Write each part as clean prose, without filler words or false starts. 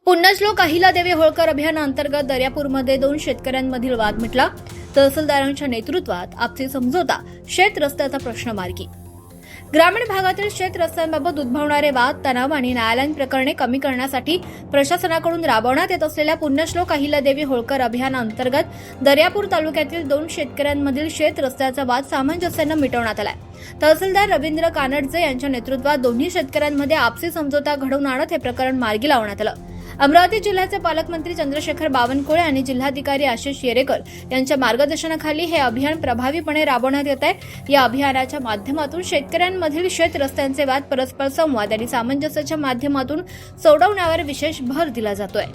पुण्यश्लोक अहिल्यादेवी होळकर अभियानाअंतर्गत दर्यापूरमध्ये 2 शेतकऱ्यांमधील वाद मिटला। तहसीलदारांच्या नेतृत्वात आपसी समझोता, शेत रस्त्याचा प्रश्न मार्गी। ग्रामीण भागातील शेत रस्त्यांबाबत उद्भवणारे वाद, तणाव आणि न्यायालयीन प्रकरणे कमी करण्यासाठी प्रशासनाकडून राबवण्यात येत असलेल्या पुण्यश्लोक अहिल्यादेवी होळकर अभियानाअंतर्गत दर्यापूर तालुक्यातील 2 शेतकऱ्यांमधील शेत रस्त्याचा वाद सामंजस्याने मिटवण्यात आलाय। तहसीलदार रवींद्र कानडजे यांच्या नेतृत्वात दोन्ही शेतकऱ्यांमध्ये आपसी समझोता घडवून आणत हे प्रकरण मार्गी लावण्यात आलं। अमरावती जिल्ह्याचे पालकमंत्री चंद्रशेखर बावनकुळे आणि जिल्हाधिकारी आशिष येरेकर यांच्या मार्गदर्शनाखाली हे अभियान प्रभावीपणे राबवण्यात येत आहे। या अभियानाच्या माध्यमातून शेतकऱ्यांमधील शेत रस्त्यांचे वाद परस्पर संवाद आणि सामंजस्याच्या माध्यमातून सोडवण्यावर विशेष भर दिला जातोय।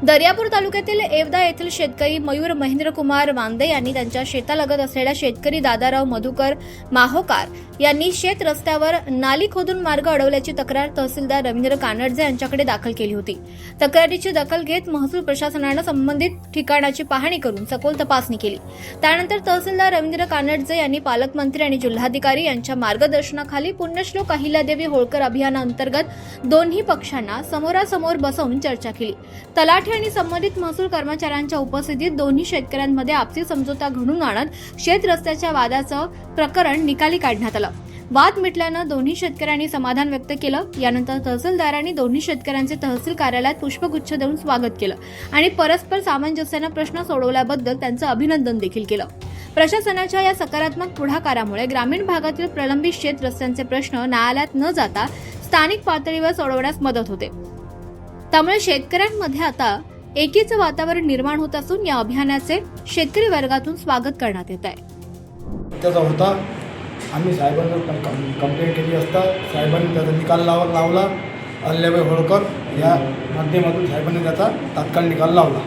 दर्यापूर तालुक्यातील एवदा येथील शेतकरी मयूर महेंद्रकुमार वांदे यांनी त्यांच्या शेतालगत असलेल्या शेतकरी दादाराव मधुकर माहोकार यांनी शेत रस्त्यावर नाली खोदून मार्ग अडवल्याची तक्रार तहसीलदार रवींद्र कानडजे यांच्याकडे दाखल केली होती। तक्रारीची दखल घेत महसूल प्रशासनाने संबंधित ठिकाणाची पाहणी करून सखोल तपासणी केली। त्यानंतर तहसीलदार रवींद्र कानडजे यांनी पालकमंत्री आणि जिल्हाधिकारी यांच्या मार्गदर्शनाखाली पुण्यश्लोक अहिल्यादेवी होळकर अभियानाअंतर्गत दोन्ही पक्षांना समोरासमोर बसवून चर्चा केली। तलाठी आणि संबंधित महसूल कर्मचाऱ्यांच्या उपस्थितीत दोन्ही शेतकऱ्यांमध्ये आपसी समझोता घडवून आणत शेत रस्त्याच्या वादाचं प्रकरण निकाली काढण्यात आलं। वाद मिटल्यानं दोन्ही शेतकऱ्यांनी समाधान व्यक्त केलं। यानंतर तहसीलदारांनी दोन्ही शेतकऱ्यांचे तहसील कार्यालयात पुष्पगुच्छ देऊन स्वागत केलं आणि परस्पर सामंजस्याने प्रश्न सोडवल्याबद्दल त्यांचं अभिनंदन देखील केलं। प्रशासनाच्या या सकारात्मक पुढाकारामुळे ग्रामीण भागातील प्रलंबित शेत रस्त्यांचे प्रश्न न्यायालयात न जाता स्थानिक पातळीवर सोडवण्यास मदत होते। त्यामुळे शेतकऱ्यांमध्ये आता एकीचं वातावरण निर्माण होत असून या अभियानाचे शेतकरी वर्गातून स्वागत करण्यात येत आहे। त्याचा होता आम्ही साहेबांना कंप्लेंट केली असता साहेबांनी त्याचा निकाल लावला। अहिल्याबाई होळकर या माध्यमातून साहेबांनी त्याचा तात्काळ निकाल लावला।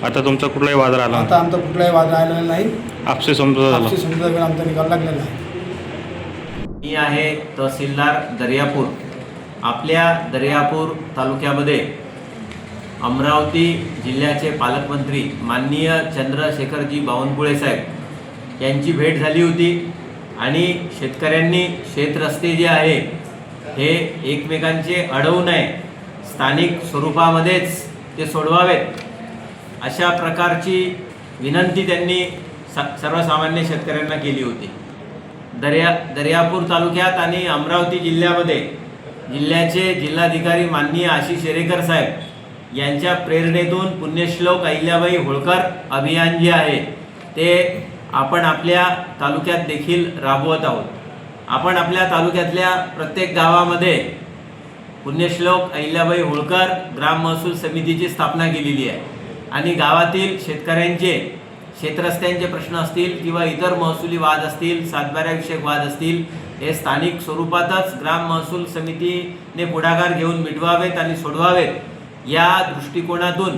आता तुमचा कुठलाही वाद राहिला? आता आमचा कुठलाही वाद राहिलेला नाही। आपसी समझोता झाला। आपसी समझोता आमचा निकाल लागलेला आहे। मी आहे तहसीलदार दर्यापूर। आपल्या दर्यापूर तालुक्यामध्ये अमरावती जिल्ह्याचे पालकमंत्री माननीय चंद्रशेखरजी बावनकुळे साहेब यांची भेट झाली होती आणि शेतकऱ्यांनी शेत रस्ते जे आहे हे एकमेकांचे अडवू नये, स्थानिक स्वरूपामध्येच ते सोडवावेत अशा प्रकारची विनंती त्यांनी सर्वसामान्य शेतकऱ्यांना केली होती। दर्यापूर तालुक्यात आणि अमरावती जिल्ह्यामध्ये जिल्ह्याचे जिल्हाधिकारी माननीय आशिष येरेकर साहेब यांच्या प्रेरणेतून पुण्यश्लोक अहिल्याबाई होळकर अभियान जे आहे ते आपण आपल्या तालुक्यात देखील राबवत आहोत। आपण आपल्या तालुक्यातल्या प्रत्येक गावामध्ये पुण्यश्लोक अहिल्याबाई होळकर ग्राम महसूल समितीची स्थापना केलेली आहे आणि गावातील शेतकऱ्यांचे शेतरस्त्यांचे प्रश्न असतील किंवा इतर महसुली वाद असतील, सातबाऱ्याविषयक वाद असतील, हे स्थानिक स्वरूपातच ग्राम महसूल समितीने पुढाकार घेऊन मिटवावेत आणि सोडवावेत या दृष्टिकोनातून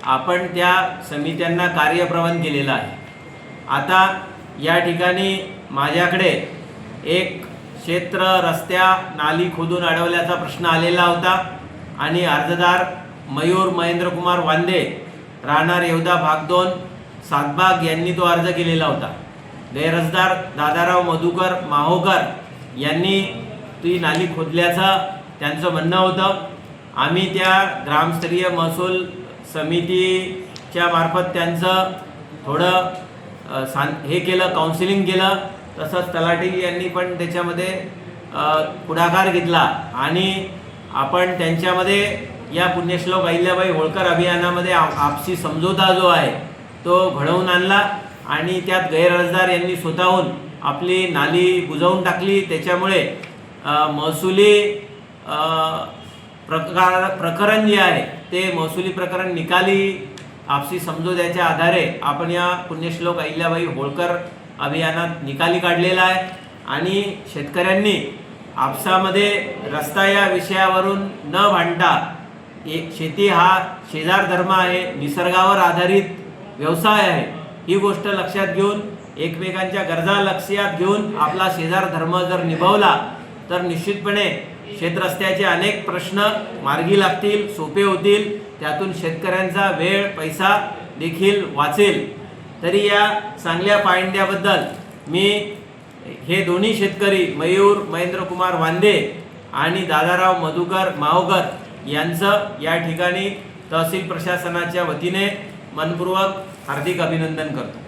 आपण त्या समित्यांना कार्यप्रवन केलेला आहे। आता या ठिकाणी माझ्याकडे एक क्षेत्र रस्त्या नाली खोदून अडवल्याचा प्रश्न आलेला होता आणि अर्जदार मयूर महेंद्रकुमार वांदे राहणार येवदा भाग 2 सातबाग यांनी तो अर्ज केलेला होता। गैरजदार दादाराव मधुकर माहोकर यांनी ती नाली खोदल्याचं त्यांचं म्हणणं होतं। आम्ही त्या ग्रामस्तरीय महसूल समितीच्या मार्फत त्यांचं थोडं हे केलं, काउन्सिलिंग केलं। तसंच तलाठी यांनी पण त्याच्यामध्ये पुढाकार घेतला आणि आपण त्यांच्यामध्ये या पुण्यश्लोक अहिल्याबाई होळकर अभियानामध्ये आपसी समझोता जो आहे तो घडवून आणला आणि त्यात गैरअर्जदार यांनी स्वतःहून आपली नाली बुजवून टाकली। त्याच्यामुळे महसुली प्रकरण जे आहे ते महसुली प्रकरण निकाली आपसी समझोत्याच्या आधारे आपण या पुण्यश्लोक अहिल्याबाई होळकर अभियानात निकाली काढलेला आहे आणि शेतकऱ्यांनी आपसामध्ये रस्ता या विषयावरून न भांडता शेती हा शेजार धर्म आहे, निसर्गावर आधारित व्यवसाय आहे, ही गोष्ट लक्षात घेऊन एकमेकांच्या गरजा लक्षात घेऊन आपला शेजार धर्म जर निभावला तर निश्चितपणे शेतरस्त्याचे अनेक प्रश्न मार्गी लागतील, सोपे होतील। त्यातून शेतकऱ्यांचा वेळ पैसा देखील वाचेल। तरी या चांगल्या पायंड्याबद्दल मी हे दोन्ही शेतकरी मयूर महेंद्रकुमार वांदे आणि दादाराव मधुकर माहोकर यांचं या ठिकाणी तहसील प्रशासनाच्या वतीने मनपूर्वक हार्दिक अभिनंदन करतो.